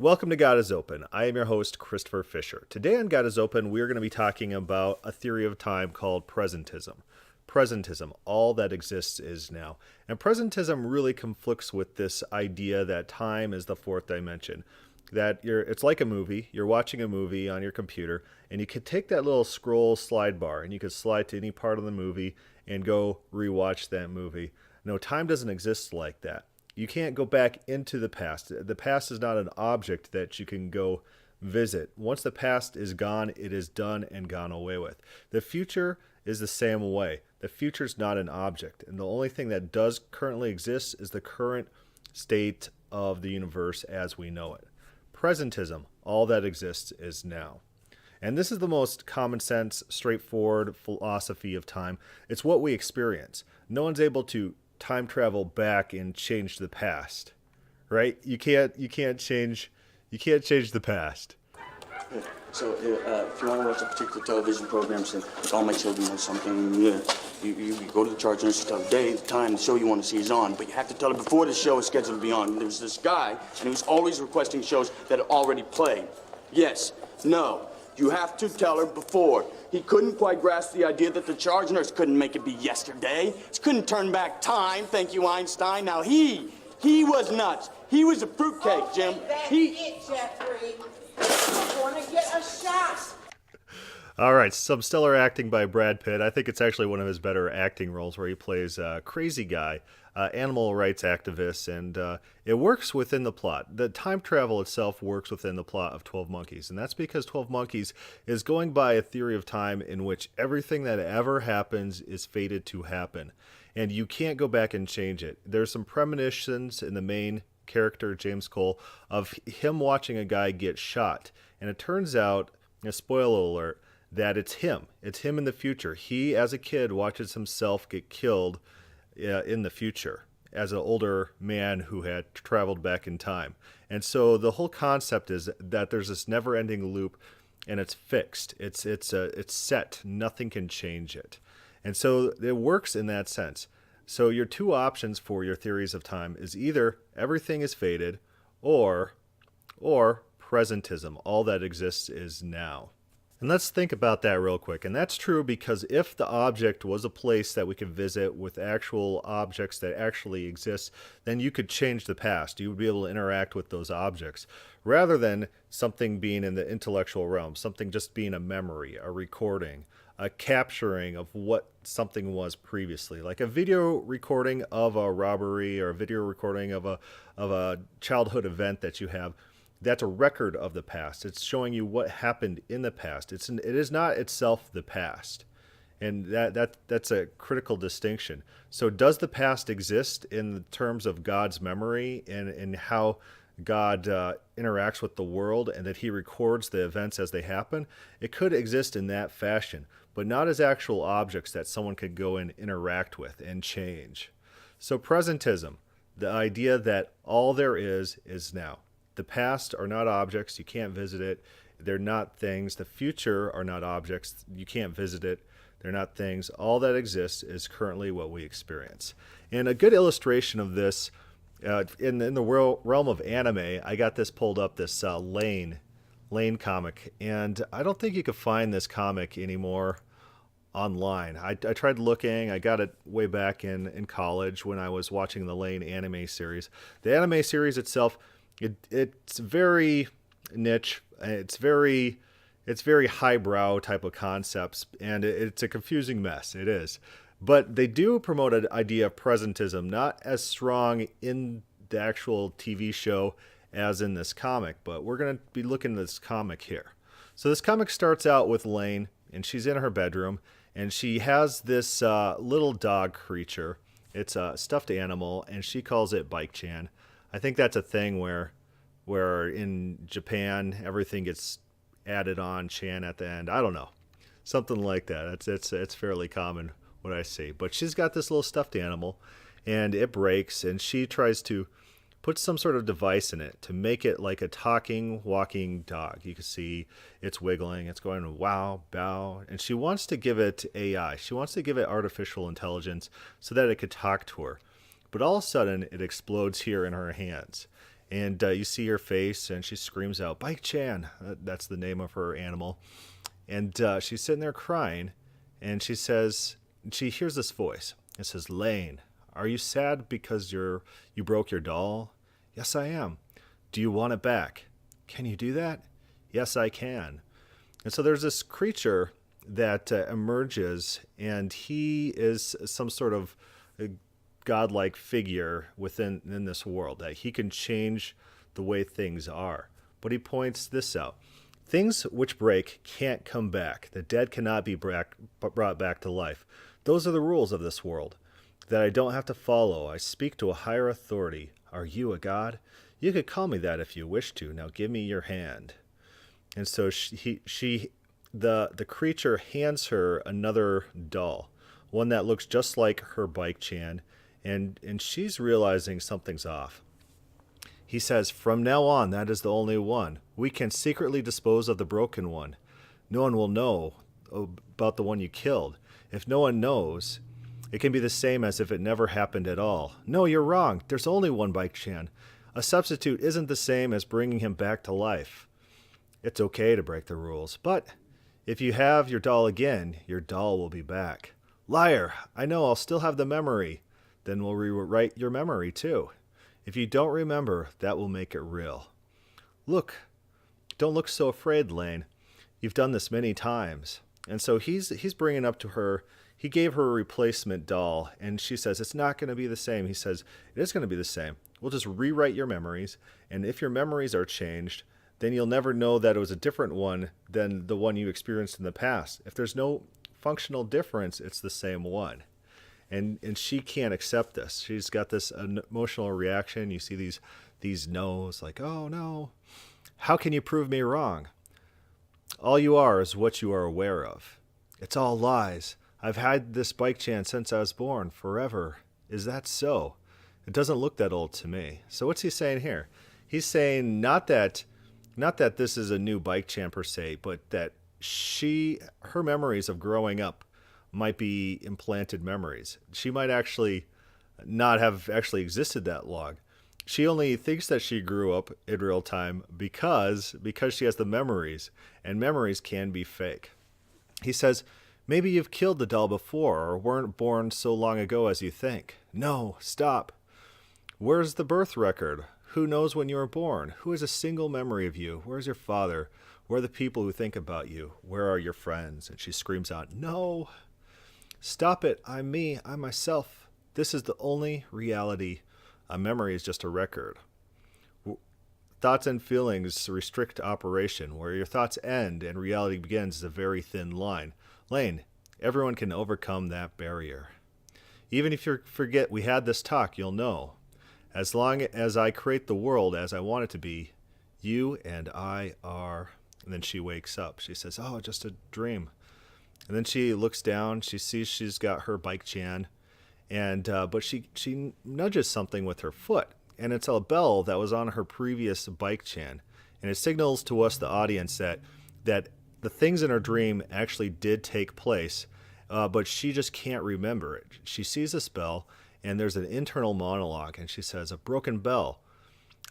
Welcome to God is Open. I am your host, Christopher Fisher. Today on God is Open, we're going to be talking about a theory of time called Presentism. Presentism, all that exists is now. And Presentism really conflicts with this idea that time is the fourth dimension. That it's like a movie. You're watching a movie on your computer, and you could take that little scroll slide bar, and you could slide to any part of the movie and go rewatch that movie. No, time doesn't exist like that. You can't go back into the past. The past is not an object that you can go visit. Once the past is gone, it is done and gone away with. The future is the same way. The future is not an object. And the only thing that does currently exist is the current state of the universe as we know it. Presentism, all that exists is now. And this is the most common sense, straightforward philosophy of time. It's what we experience. No one's able to time travel back and change the past, right? You can't change the past. So if you want to watch a particular television program, say all my children or something, you go to the charge nurse, you tell the day, the time, the show you want to see is on, but you have to tell her before the show is scheduled to be on. There was this guy, and he was always requesting shows that had already played. Yes, no. You have to tell her before. He couldn't quite grasp the idea that the charge nurse couldn't make it be yesterday. He couldn't turn back time, thank you, Einstein. Now he was nuts. He was a fruitcake, Jim. That's it, Jeffrey. I want to get a shot. All right, some stellar acting by Brad Pitt. I think it's actually one of his better acting roles where he plays a crazy guy, animal rights activist, and it works within the plot. The time travel itself works within the plot of 12 Monkeys, and that's because 12 Monkeys is going by a theory of time in which everything that ever happens is fated to happen, and you can't go back and change it. There's some premonitions in the main character, James Cole, of him watching a guy get shot, and it turns out, a spoiler alert, that it's him. It's him in the future. He, as a kid, watches himself get killed in the future as an older man who had traveled back in time. And so the whole concept is that there's this never-ending loop, and it's fixed. It's set. Nothing can change it. And so it works in that sense. So your two options for your theories of time is either everything is fated or presentism. All that exists is now. And let's think about that real quick. And that's true because if the object was a place that we could visit with actual objects that actually exist, then you could change the past. You would be able to interact with those objects rather than something being in the intellectual realm, something just being a memory, a recording, a capturing of what something was previously, like a video recording of a robbery or a video recording of a childhood event that you have. That's a record of the past. It's showing you what happened in the past. It is not itself the past. And that's a critical distinction. So does the past exist in terms of God's memory and how God interacts with the world and that he records the events as they happen? It could exist in that fashion, but not as actual objects that someone could go and interact with and change. So presentism, the idea that all there is now. The past are not objects. You can't visit it. They're not things. The future are not objects. You can't visit it. They're not things. All that exists is currently what we experience. And a good illustration of this, in the realm of anime, I got this pulled up, this Lane comic. And I don't think you could find this comic anymore online. I tried looking. I got it way back in college when I was watching the Lane anime series. The anime series itself, it's very niche. It's very highbrow type of concepts, and it's a confusing mess. It is, but they do promote an idea of presentism, not as strong in the actual TV show as in this comic. But we're going to be looking at this comic here. So this comic starts out with Lane, and she's in her bedroom, and she has this little dog creature. It's a stuffed animal, and she calls it Bike-chan. I think that's a thing where in Japan everything gets added on chan at the end. I don't know, something like that. It's fairly common what I see. But she's got this little stuffed animal, and it breaks, and she tries to put some sort of device in it to make it like a talking, walking dog. You can see it's wiggling, it's going wow, bow, and she wants to give it AI. She wants to give it artificial intelligence so that it could talk to her. But all of a sudden, it explodes here in her hands. And you see her face, and she screams out, Bike Chan. That's the name of her animal. And she's sitting there crying, and she hears this voice. It says, Lane, are you sad because you broke your doll? Yes, I am. Do you want it back? Can you do that? Yes, I can. And so there's this creature that emerges, and he is some sort of godlike figure in this world, that he can change the way things are. But he points this out. Things which break can't come back. The dead cannot be brought back to life. Those are the rules of this world that I don't have to follow. I speak to a higher authority. Are you a god? You could call me that if you wish to. Now give me your hand. And so the creature hands her another doll, one that looks just like her Bike Chan, and she's realizing something's off. He says, from now on, that is the only one. We can secretly dispose of the broken one. No one will know about the one you killed. If no one knows, it can be the same as if it never happened at all. No, you're wrong. There's only one Bike Chan. A substitute isn't the same as bringing him back to life. It's okay to break the rules, but if you have your doll again, your doll will be back. Liar! I know I'll still have the memory. Then we'll rewrite your memory too. If you don't remember, that will make it real. Look, don't look so afraid, Lane. You've done this many times. And so he's bringing up to her, he gave her a replacement doll, and she says, it's not going to be the same. He says, it is going to be the same. We'll just rewrite your memories, and if your memories are changed, then you'll never know that it was a different one than the one you experienced in the past. If there's no functional difference, it's the same one. And she can't accept this. She's got this emotional reaction. You see these no's, like, oh no, how can you prove me wrong? All you are is what you are aware of. It's all lies. I've had this Bike Chan since I was born, forever. Is that so? It doesn't look that old to me. So what's he saying here? He's saying not that this is a new Bike Chan per se, but that her memories of growing up might be implanted memories. She might actually not have actually existed that long. She only thinks that she grew up in real time because she has the memories, and memories can be fake. He says, maybe you've killed the doll before or weren't born so long ago as you think. No, stop. Where's the birth record? Who knows when you were born? Who has a single memory of you? Where's your father? Where are the people who think about you? Where are your friends? And she screams out, no. Stop it. I'm me. I'm myself. This is the only reality. A memory is just a record. Thoughts and feelings restrict operation. Where your thoughts end and reality begins is a very thin line. Lane, everyone can overcome that barrier. Even if you forget we had this talk, you'll know. As long as I create the world as I want it to be, you and I are... And then she wakes up. She says, oh, just a dream. And then she looks down. She sees she's got her Bike Chan. But she nudges something with her foot. And it's a bell that was on her previous Bike Chan. And it signals to us, the audience, that the things in her dream actually did take place. But she just can't remember it. She sees this bell, and there's an internal monologue. And she says, a broken bell.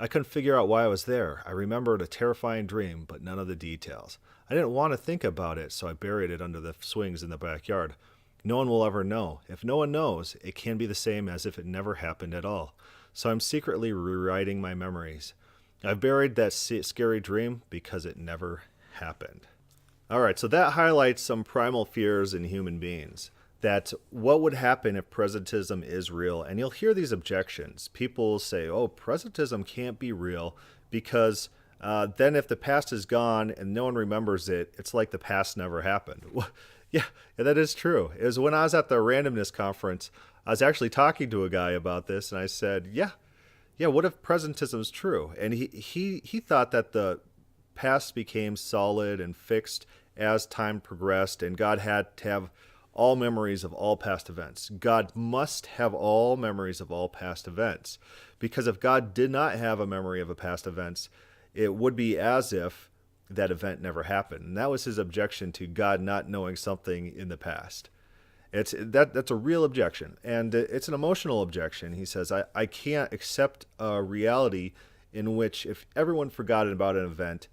I couldn't figure out why I was there. I remembered a terrifying dream, but none of the details. I didn't want to think about it, so I buried it under the swings in the backyard. No one will ever know. If no one knows, it can be the same as if it never happened at all. So I'm secretly rewriting my memories. I've buried that scary dream because it never happened. All right, so that highlights some primal fears in human beings. That what would happen if presentism is real? And you'll hear these objections. People say, oh, presentism can't be real because then if the past is gone and no one remembers it, it's like the past never happened. Yeah, that is true. It was when I was at the randomness conference, I was actually talking to a guy about this, and I said, yeah, what if presentism is true? And he thought that the past became solid and fixed as time progressed, and God had to have all memories of all past events. God must have all memories of all past events. Because if God did not have a memory of a past events, it would be as if that event never happened. And that was his objection to God not knowing something in the past. That's a real objection. And it's an emotional objection. He says, I can't accept a reality in which if everyone forgot about an event,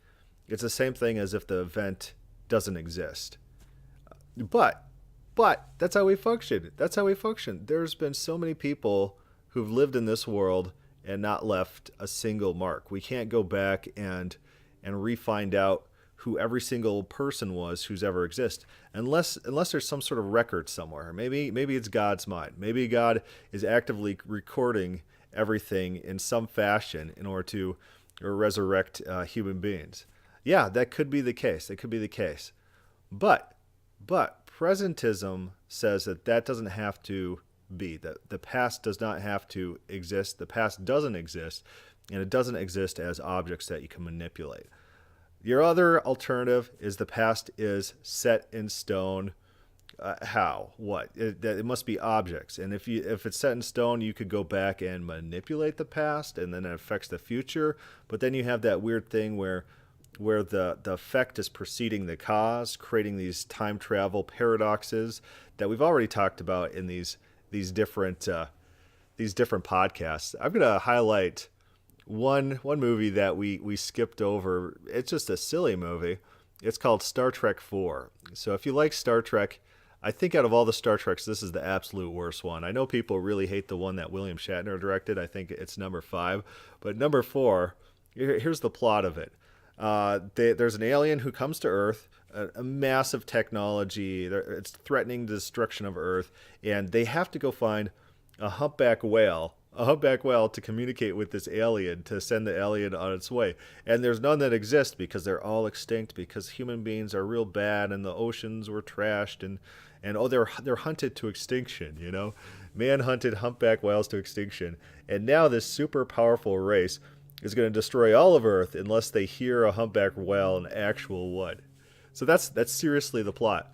it's the same thing as if the event doesn't exist. But that's how we function. That's how we function. There's been so many people who've lived in this world and not left a single mark. We can't go back and re-find out who every single person was who's ever existed, unless there's some sort of record somewhere. Maybe it's God's mind. Maybe God is actively recording everything in some fashion in order to resurrect human beings. Yeah, that could be the case. That could be the case. But presentism says that doesn't have to be. That the past does not have to exist. The past doesn't exist, and it doesn't exist as objects that you can manipulate. Your other alternative is the past is set in stone. How? What? It must be objects. And if it's set in stone, you could go back and manipulate the past, and then it affects the future. But then you have that weird thing where the effect is preceding the cause, creating these time travel paradoxes that we've already talked about in these different podcasts. I'm going to highlight one movie that we skipped over. It's just a silly movie. It's called Star Trek 4. So if you like Star Trek, I think out of all the Star Treks, this is the absolute worst one. I know people really hate the one that William Shatner directed. I think it's number 5. But number 4, here's the plot of it. There's an alien who comes to Earth, a massive technology. It's threatening the destruction of Earth, and they have to go find a humpback whale to communicate with this alien, to send the alien on its way. And there's none that exist because they're all extinct, because human beings are real bad and the oceans were trashed, and they're hunted to extinction, you know. Man hunted humpback whales to extinction. And now this super powerful race is going to destroy all of Earth unless they hear a humpback whale in actual wood. So that's seriously the plot.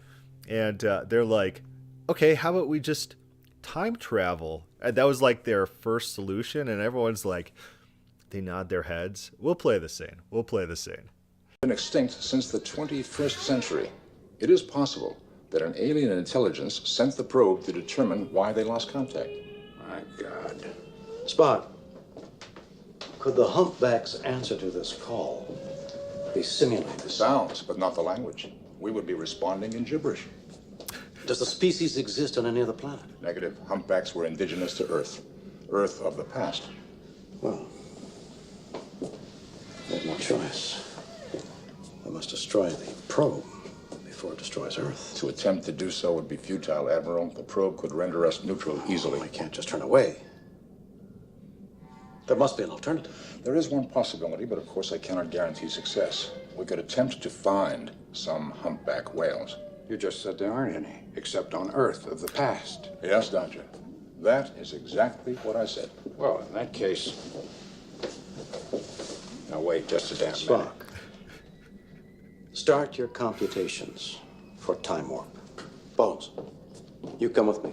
And they're like, okay, how about we just time travel? And that was like their first solution, and everyone's like, they nod their heads. We'll play the scene. Been extinct since the 21st century. It is possible that an alien intelligence sent the probe to determine why they lost contact. My God. Spock, could the humpback's answer to this call be simulated? Sounds, but not the language. We would be responding in gibberish. Does the species exist on any other planet? Negative. Humpbacks were indigenous to Earth. Earth of the past. Well, there's no choice. We must destroy the probe before it destroys Earth. To attempt to do so would be futile, Admiral. The probe could render us neutral easily. We can't just turn away. There must be an alternative. There is one possibility, but of course I cannot guarantee success. We could attempt to find some humpback whales. You just said there aren't any, except on Earth of the past. Yes, Doctor. That is exactly what I said. Well, in that case... Now wait just a damn minute. Spock, start your computations for time warp. Bones, you come with me.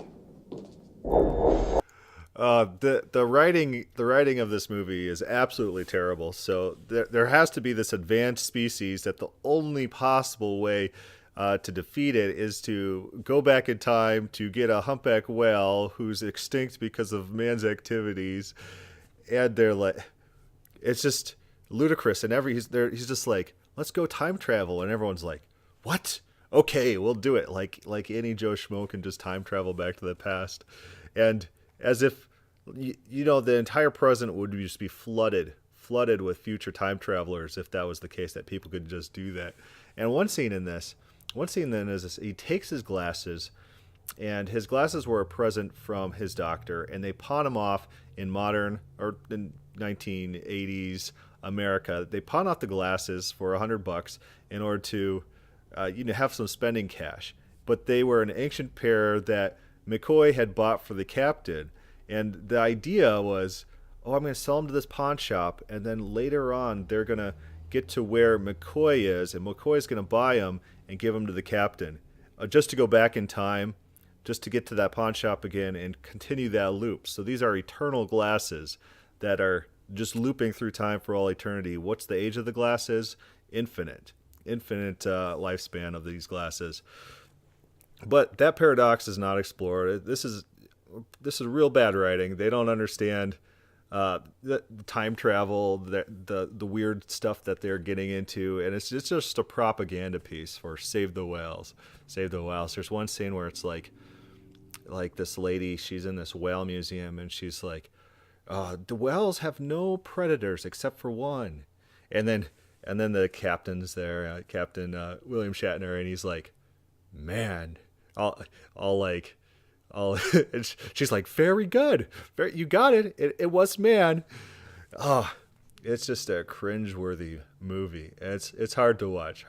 The writing of this movie is absolutely terrible. So there has to be this advanced species that the only possible way to defeat it is to go back in time to get a humpback whale who's extinct because of man's activities, and they're like, it's just ludicrous. And he's just like, let's go time travel, and everyone's like, what? Okay, we'll do it. Like any Joe Schmo can just time travel back to the past, and as if the entire present would just be flooded with future time travelers if that was the case, that people could just do that. And one scene then is this, he takes his glasses, and his glasses were a present from his doctor, and they pawn him off in 1980s America. They pawn off the glasses for $100 in order to have some spending cash. But they were an ancient pair that McCoy had bought for the captain, and the idea was, I'm going to sell them to this pawn shop, and then later on they're going to get to where McCoy is, and McCoy's going to buy them and give them to the captain, just to go back in time, just to get to that pawn shop again and continue that loop. So these are eternal glasses that are just looping through time for all eternity. What's the age of the glasses? Infinite lifespan of these glasses. But that paradox is not explored. This is real bad writing. They don't understand the time travel, the weird stuff that they're getting into, and it's just a propaganda piece for save the whales, save the whales. There's one scene where it's like this lady, she's in this whale museum, and she's like, the whales have no predators except for one, and then the captain's there, Captain William Shatner, and he's like, man, all like. Oh, she's like, very good. You got it. It was man. Oh, it's just a cringeworthy movie. It's hard to watch.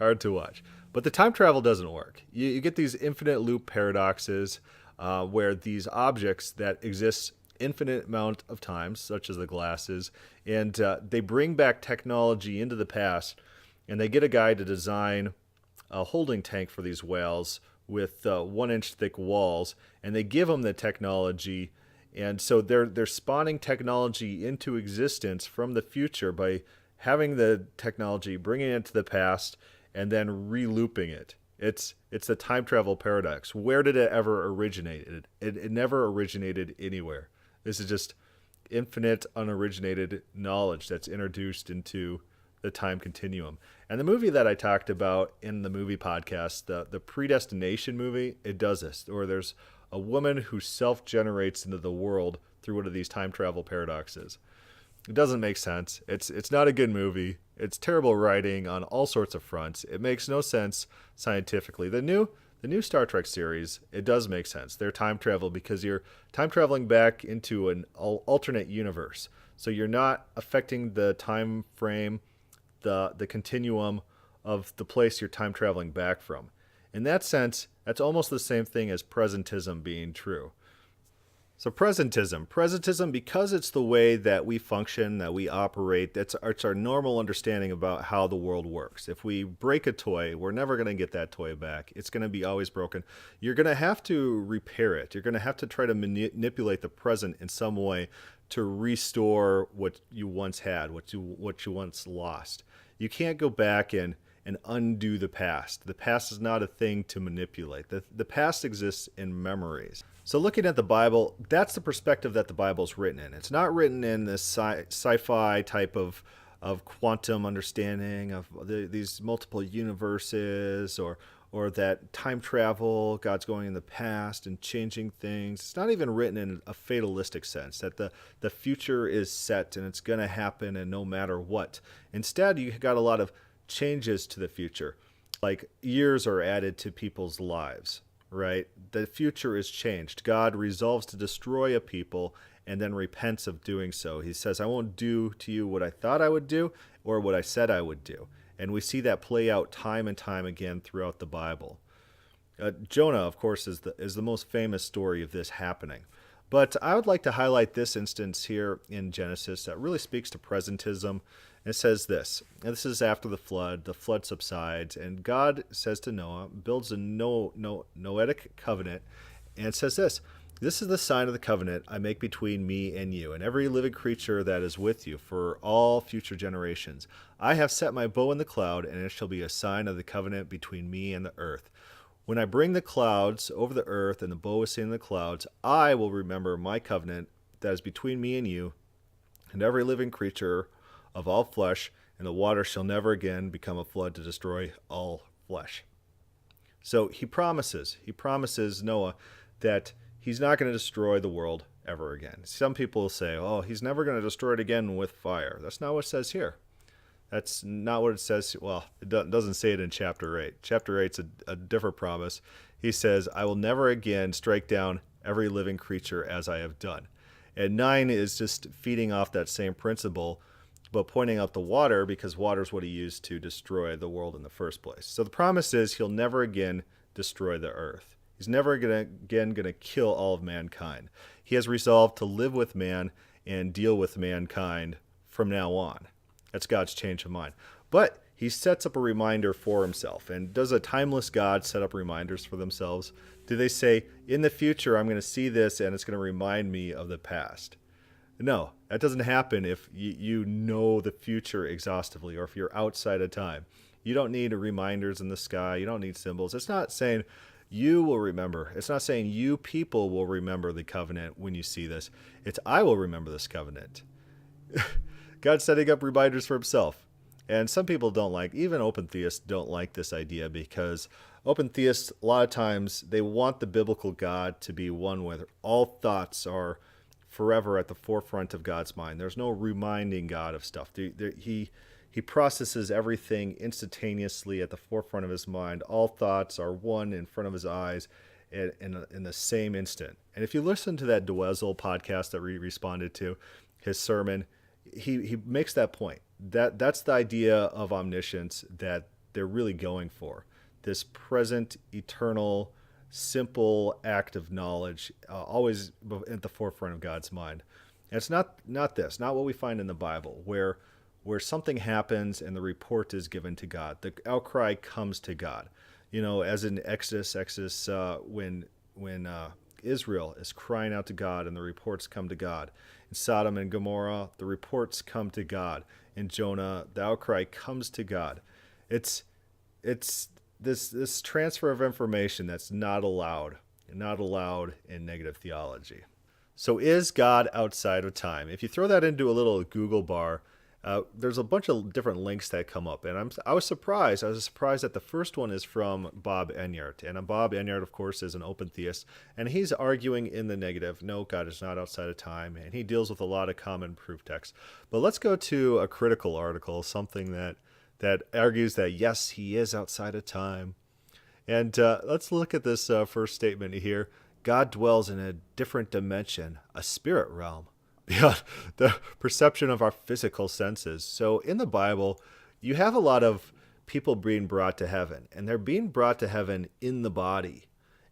But the time travel doesn't work. You get these infinite loop paradoxes where these objects that exist infinite amount of times, such as the glasses, and they bring back technology into the past, and they get a guy to design a holding tank for these whales with 1-inch thick walls, and they give them the technology, and so they're spawning technology into existence from the future by having the technology, bringing it to the past, and then re-looping it. It's the time travel paradox. Where did it ever originate? It never originated anywhere. This is just infinite, unoriginated knowledge that's introduced into the time continuum. And the movie that I talked about in the movie podcast, the Predestination movie, it does this. Or there's a woman who self-generates into the world through one of these time travel paradoxes. It doesn't make sense. It's not a good movie. It's terrible writing on all sorts of fronts. It makes no sense scientifically. The new Star Trek series, it does make sense. They're time travel because you're time traveling back into an alternate universe. So you're not affecting the time frame, the continuum of the place you're time traveling back from. In that sense, that's almost the same thing as presentism being true. So presentism, because it's the way that we function, that we operate, it's our normal understanding about how the world works. If we break a toy, we're never going to get that toy back. It's going to be always broken. You're going to have to repair it. You're going to have to try to manipulate the present in some way to restore what you once had, what you once lost. You can't go back and undo the past. The past is not a thing to manipulate. The past exists in memories. So looking at the Bible, that's the perspective that the Bible's written in. It's not written in this sci-fi type of quantum understanding of these multiple universes or that time travel, God's going in the past and changing things. It's not even written in a fatalistic sense, that the future is set and it's going to happen and no matter what. Instead, you got a lot of changes to the future, like years are added to people's lives, right? The future is changed. God resolves to destroy a people and then repents of doing so. He says, I won't do to you what I thought I would do or what I said I would do. And we see that play out time and time again throughout the Bible. Jonah, of course, is the most famous story of this happening. But I would like to highlight this instance here in Genesis that really speaks to presentism. It says this, and this is after the flood subsides, and God says to Noah, builds a Noetic covenant, and says this is the sign of the covenant I make between me and you, and every living creature that is with you for all future generations. I have set my bow in the cloud, and it shall be a sign of the covenant between me and the earth. When I bring the clouds over the earth, and the bow is seen in the clouds, I will remember my covenant that is between me and you, and every living creature of all flesh, and the water shall never again become a flood to destroy all flesh. So he promises Noah that he's not going to destroy the world ever again. Some people will say, oh, he's never going to destroy it again with fire. That's not what it says here. That's not what it says. Well, it doesn't say it in chapter 8. Chapter 8's a different promise. He says, I will never again strike down every living creature as I have done. And 9 is just feeding off that same principle, but pointing out the water, because water is what he used to destroy the world in the first place. So the promise is he'll never again destroy the earth. He's never again going to kill all of mankind. He has resolved to live with man and deal with mankind from now on. That's God's change of mind. But he sets up a reminder for himself. And does a timeless God set up reminders for themselves? Do they say, in the future, I'm going to see this and it's going to remind me of the past? No, that doesn't happen if you know the future exhaustively or if you're outside of time. You don't need reminders in the sky. You don't need symbols. It's not saying you will remember. It's not saying you people will remember the covenant when you see this. It's I will remember this covenant. God's setting up reminders for himself. And some people don't like, even open theists don't like this idea, because open theists, a lot of times, they want the biblical God to be one where all thoughts are forever at the forefront of God's mind. There's no reminding God of stuff. He processes everything instantaneously at the forefront of his mind. All thoughts are one in front of his eyes in the same instant. And if you listen to that Dwezel podcast that we responded to, his sermon, he makes that point. That's the idea of omniscience that they're really going for. This present, eternal, simple act of knowledge, always at the forefront of God's mind. And it's not what we find in the Bible, where something happens and the report is given to God. The outcry comes to God. As in Exodus, when Israel is crying out to God and the reports come to God. In Sodom and Gomorrah, the reports come to God. In Jonah, the outcry comes to God. It's this transfer of information that's not allowed in negative theology. So is God outside of time? If you throw that into a little Google bar, there's a bunch of different links that come up, and I was surprised. I was surprised that the first one is from Bob Enyart, and Bob Enyart, of course, is an open theist, and he's arguing in the negative. No, God is not outside of time, and he deals with a lot of common proof texts. But let's go to a critical article, something that argues that yes, he is outside of time, and let's look at this first statement here. God dwells in a different dimension, a spirit realm, beyond the perception of our physical senses. So in the Bible, you have a lot of people being brought to heaven, and they're being brought to heaven in the body.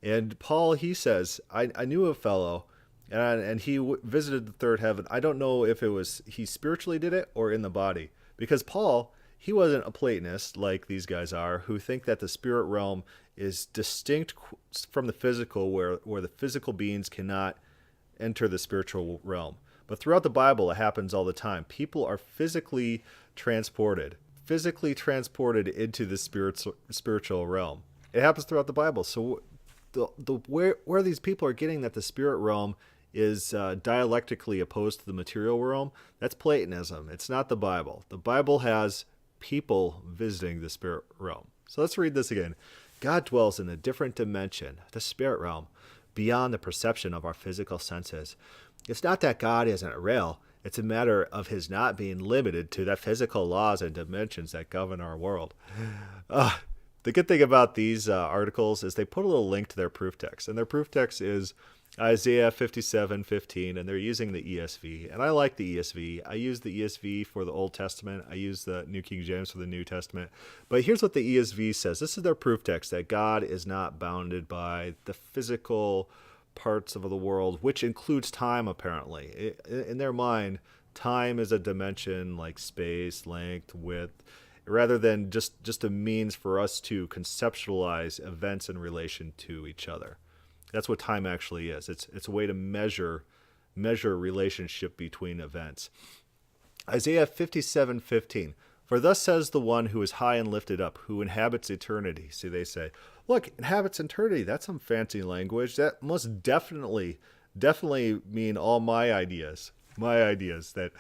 And Paul, he says, I knew a fellow, and he visited the third heaven. I don't know if it was he spiritually did it or in the body, because Paul, he wasn't a Platonist like these guys are, who think that the spirit realm is distinct from the physical, where the physical beings cannot enter the spiritual realm. But throughout the Bible, it happens all the time. People are physically transported into the spiritual realm. It happens throughout the Bible. So where these people are getting that the spirit realm is dialectically opposed to the material realm, that's Platonism. It's not the Bible. The Bible has people visiting the spirit realm. So let's read this again. God dwells in a different dimension, the spirit realm, beyond the perception of our physical senses. It's not that God isn't real. It's a matter of his not being limited to the physical laws and dimensions that govern our world. The good thing about these articles is they put a little link to their proof text. And their proof text is Isaiah 57:15, and they're using the ESV. And I like the ESV. I use the ESV for the Old Testament. I use the New King James for the New Testament. But here's what the ESV says. This is their proof text, that God is not bounded by the physical parts of the world, which includes time, apparently. In their mind, time is a dimension like space, length, width, rather than just a means for us to conceptualize events in relation to each other. That's what time actually is. It's a way to measure relationship between events. Isaiah 57:15. For thus says the one who is high and lifted up, who inhabits eternity. See, they say, look, inhabits eternity. That's some fancy language. That must definitely mean all my ideas that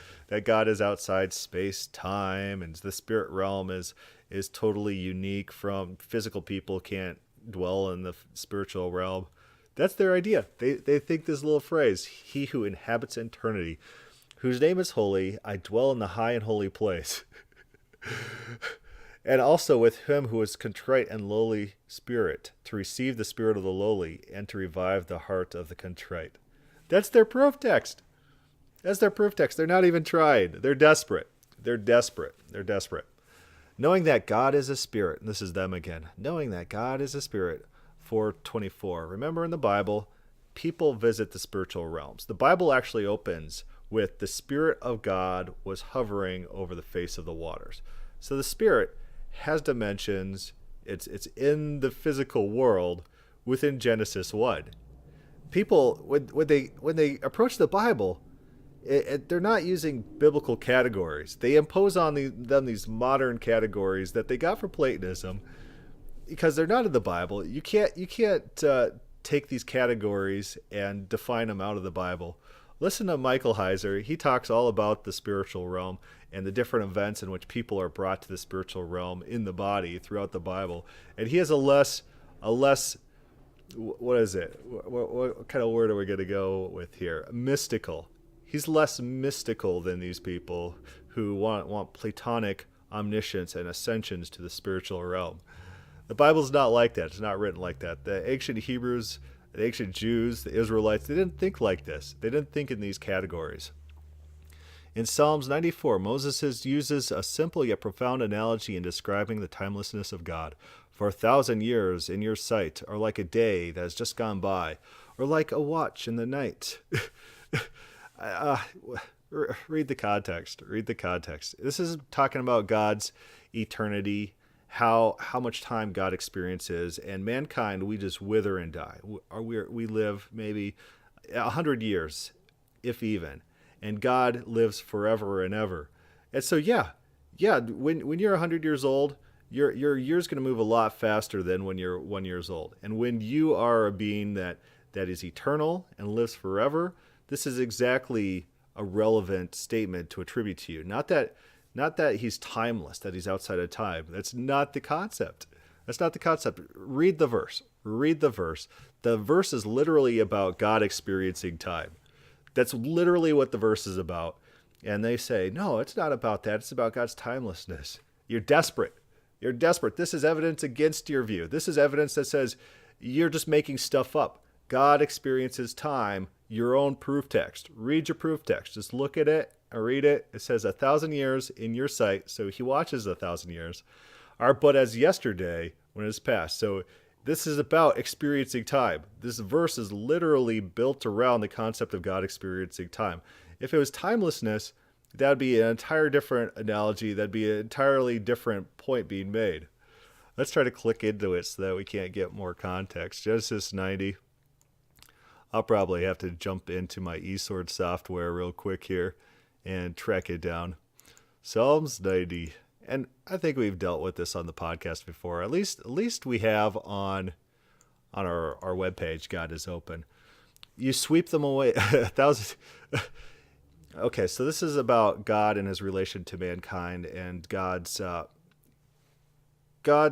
God is outside space, time, and the spirit realm is totally unique from physical people can't dwell in the spiritual realm. That's their idea. They think this little phrase, he who inhabits eternity, whose name is holy, I dwell in the high and holy place. And also with him who is contrite and lowly spirit, to receive the spirit of the lowly and to revive the heart of the contrite. That's their proof text. They're not even trying. They're desperate. Knowing that God is a spirit, and this is them again, knowing that God is a spirit, 4:24. Remember in the Bible, people visit the spiritual realms. The Bible actually opens with the Spirit of God was hovering over the face of the waters. So the Spirit has dimensions. It's in the physical world within Genesis 1. People, when they approach the Bible, they're not using biblical categories. They impose on them these modern categories that they got from Platonism because they're not in the Bible. You can't take these categories and define them out of the Bible. Listen to Michael Heiser. He talks all about the spiritual realm and the different events in which people are brought to the spiritual realm in the body throughout the Bible. And he has a less, what is it? What kind of word are we going to go with here? Mystical. He's less mystical than these people who want Platonic omniscience and ascensions to the spiritual realm. The Bible's not like that. It's not written like that. The ancient Hebrews, the ancient Jews, the Israelites, they didn't think like this. They didn't think in these categories. In Psalms 94, Moses uses a simple yet profound analogy in describing the timelessness of God. For 1,000 years in your sight are like a day that has just gone by, or like a watch in the night. Read the context. Read the context. This is talking about God's eternity, how much time God experiences, and mankind, we just wither and die. We live maybe 100 years, if even, and God lives forever and ever. And so, when you're 100 years old, your year's going to move a lot faster than when you're 1 year old. And when you are a being that is eternal and lives forever, this is exactly a relevant statement to attribute to you. Not that he's timeless, that he's outside of time. That's not the concept. That's not the concept. Read the verse. Read the verse. The verse is literally about God experiencing time. That's literally what the verse is about. And they say, no, it's not about that. It's about God's timelessness. You're desperate. You're desperate. This is evidence against your view. This is evidence that says you're just making stuff up. God experiences time, your own proof text. Read your proof text. Just look at it and read it. It says 1,000 years in your sight, so he watches 1,000 years, are but as yesterday when it is past. So this is about experiencing time. This verse is literally built around the concept of God experiencing time. If it was timelessness, that would be an entire different analogy. That'd be an entirely different point being made. Let's try to click into it so that we can't get more context. Genesis 90. I'll probably have to jump into my eSword software real quick here and track it down. Psalms 90. And I think we've dealt with this on the podcast before. At least we have on our webpage, God is Open. You sweep them away. 1,000. Okay, so this is about God and his relation to mankind and God's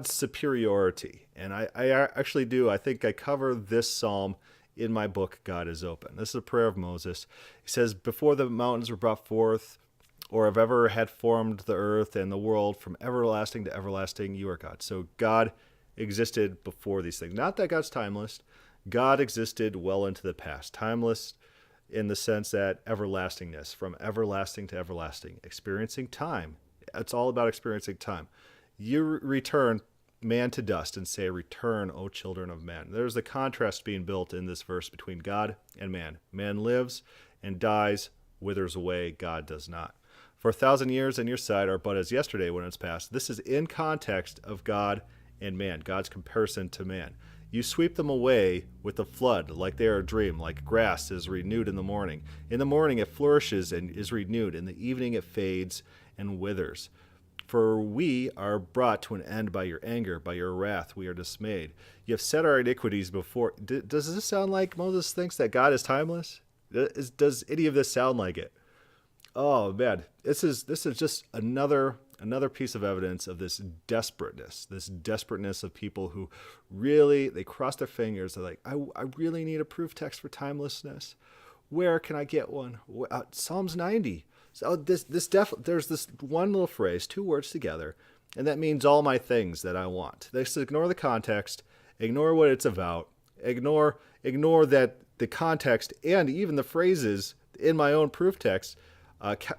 superiority. And I actually do. I think I cover this psalm in my book, God is Open. This is a prayer of Moses. He says, before the mountains were brought forth, or have ever had formed the earth and the world, from everlasting to everlasting, you are God. So God existed before these things. Not that God's timeless. God existed well into the past. Timeless in the sense that everlastingness, from everlasting to everlasting. Experiencing time. It's all about experiencing time. You return man to dust and say, return, O children of men. There's the contrast being built in this verse between God and man. Man lives and dies, withers away. God does not. For 1,000 years in your sight are but as yesterday when it's past. This is in context of God and man, God's comparison to man. You sweep them away with the flood, like they are a dream, like grass is renewed in the morning. In the morning it flourishes and is renewed. In the evening it fades and withers. For we are brought to an end by your anger, by your wrath we are dismayed. You have set our iniquities before. Does this sound like Moses thinks that God is timeless? Does any of this sound like it? Oh man, this is just another piece of evidence of this desperateness of people who really, they cross their fingers. They're like, I really need a proof text for timelessness. Where can I get one? Psalms 90. So there's this one little phrase, two words together, and that means all my things that I want. Just ignore the context, ignore what it's about, ignore that the context and even the phrases in my own proof text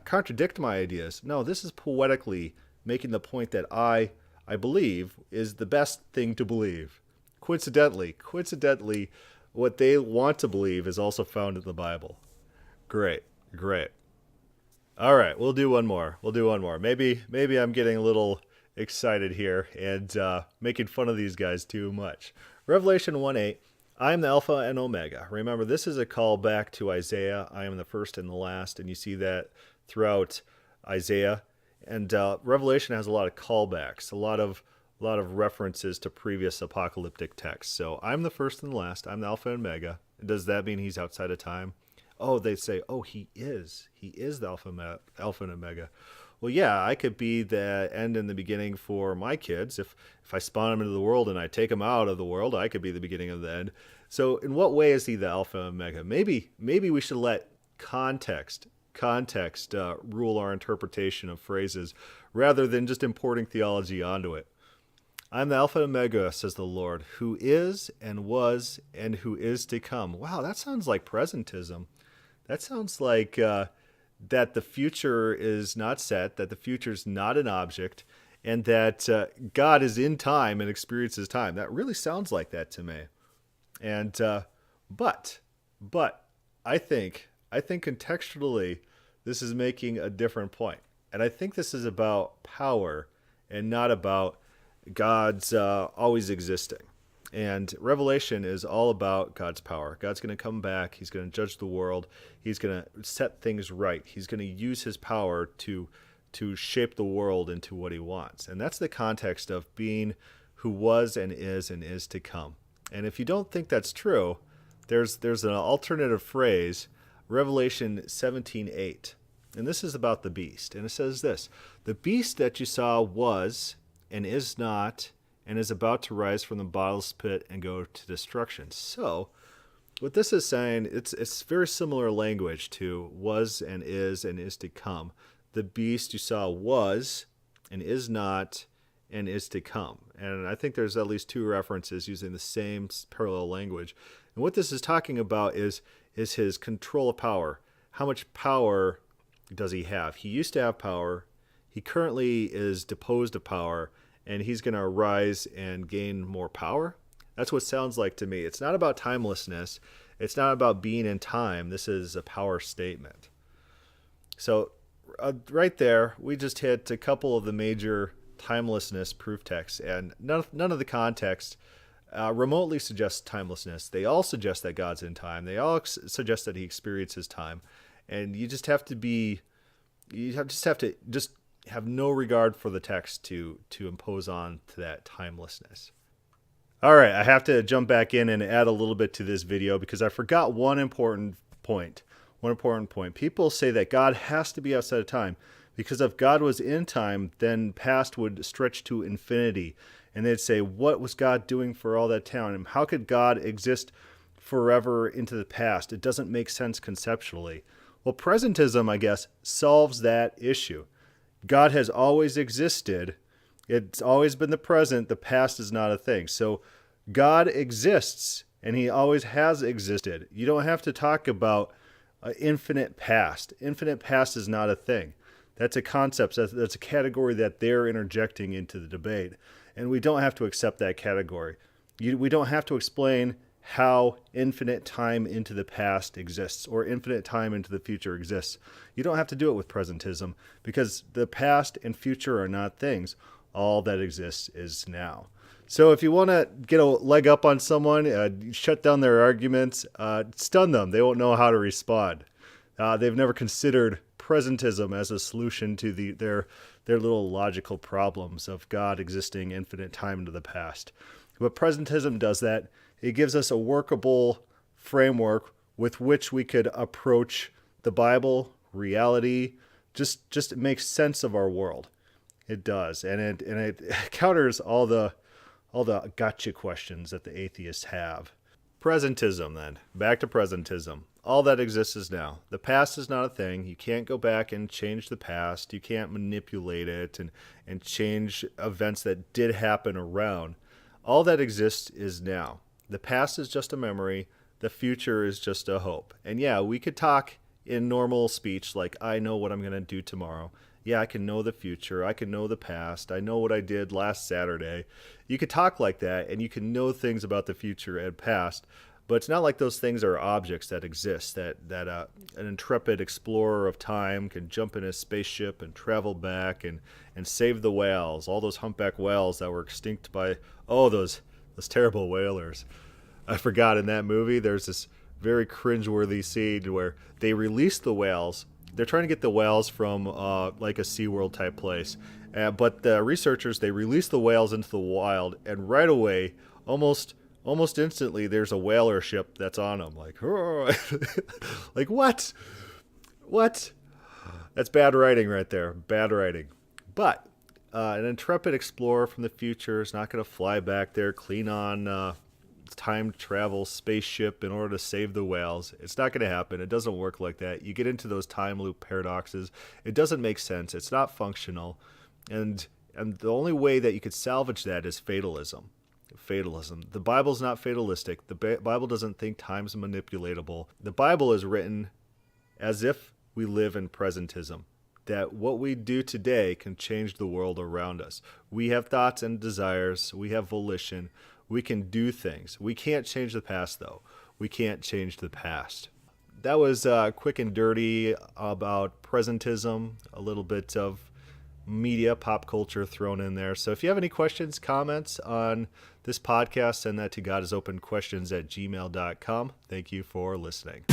contradict my ideas. No, this is poetically making the point that I believe is the best thing to believe. Coincidentally, what they want to believe is also found in the Bible. Great. All right, we'll do one more. Maybe I'm getting a little excited here and making fun of these guys too much. Revelation 1:8, I am the Alpha and Omega. Remember, this is a call back to Isaiah. I am the first and the last, and you see that throughout Isaiah. And Revelation has a lot of callbacks, a lot of references to previous apocalyptic texts. So I'm the first and the last. I'm the Alpha and Omega. Does that mean he's outside of time? oh, they say, oh, he is the Alpha and Omega. Well, yeah, I could be the end and the beginning for my kids. If I spawn them into the world and I take them out of the world, I could be the beginning of the end. So in what way is he the Alpha and Omega? Maybe we should let context rule our interpretation of phrases rather than just importing theology onto it. I'm the Alpha and Omega, says the Lord, who is and was and who is to come. Wow, that sounds like presentism. That sounds like that the future is not set, that the future is not an object, and that God is in time and experiences time. That really sounds like that to me. And but I think contextually this is making a different point. And I think this is about power and not about God's always existing. And Revelation is all about God's power. God's going to come back. He's going to judge the world. He's going to set things right. He's going to use his power to shape the world into what he wants. And that's the context of being who was and is to come. And if you don't think that's true, there's an alternative phrase, Revelation 17:8. And this is about the beast. And it says this: the beast that you saw was and is not and is about to rise from the bottomless pit and go to destruction. So what this is saying, it's very similar language to was and is to come. The beast you saw was and is not and is to come. And I think there's at least two references using the same parallel language. And what this is talking about is his control of power. How much power does he have? He used to have power. He currently is deposed of power, and he's going to rise and gain more power. That's what it sounds like to me. It's not about timelessness. It's not about being in time. This is a power statement. So right there, we just hit a couple of the major timelessness proof texts, and none of the context remotely suggests timelessness. They all suggest that God's in time. They all suggest that he experiences time. And you just have to have no regard for the text to impose on to that timelessness. All right, I have to jump back in and add a little bit to this video because I forgot one important point. People say that God has to be outside of time because if God was in time, then past would stretch to infinity. And they'd say, what was God doing for all that time? And how could God exist forever into the past? It doesn't make sense conceptually. Well, presentism, I guess, solves that issue. God has always existed. It's always been the present. The past is not a thing. So God exists, and he always has existed. You don't have to talk about infinite past. Infinite past is not a thing. That's a concept. That's a category that they're interjecting into the debate. And we don't have to accept that category. We don't have to explain how infinite time into the past exists or infinite time into the future exists. You don't have to do it with presentism because the past and future are not things. All that exists is now. So if you want to get a leg up on someone, shut down their arguments, stun them. They won't know how to respond. They've never considered presentism as a solution to their little logical problems of God existing infinite time into the past. But presentism does that. It gives us a workable framework with which we could approach the Bible, reality, just makes sense of our world. It does, and it counters all the gotcha questions that the atheists have. Presentism, then. Back to presentism. All that exists is now. The past is not a thing. You can't go back and change the past. You can't manipulate it and change events that did happen around. All that exists is now. The past is just a memory. The future is just a hope. And yeah, we could talk in normal speech like, I know what I'm going to do tomorrow. Yeah, I can know the future. I can know the past. I know what I did last Saturday. You could talk like that, and you can know things about the future and past. But it's not like those things are objects that exist, that an intrepid explorer of time can jump in a spaceship and travel back and save the whales, all those humpback whales that were extinct by, those terrible whalers. I forgot in that movie, there's this very cringeworthy scene where they release the whales. They're trying to get the whales from like a SeaWorld type place. But the researchers, they release the whales into the wild, and right away, almost almost instantly there's a whaler ship that's on them. Like, like what? What? That's bad writing right there. Bad writing. But an intrepid explorer from the future is not going to fly back there, clean on time travel spaceship in order to save the whales. It's not going to happen. It doesn't work like that. You get into those time loop paradoxes. It doesn't make sense. It's not functional. And the only way that you could salvage that is fatalism. Fatalism. The Bible's not fatalistic. The Bible doesn't think time's manipulatable. The Bible is written as if we live in presentism, that what we do today can change the world around us. We have thoughts and desires. We have volition. We can do things. We can't change the past, though. We can't change the past. That was quick and dirty about presentism, a little bit of media, pop culture thrown in there. So if you have any questions, comments on this podcast, send that to godisopenquestions@gmail.com. Thank you for listening.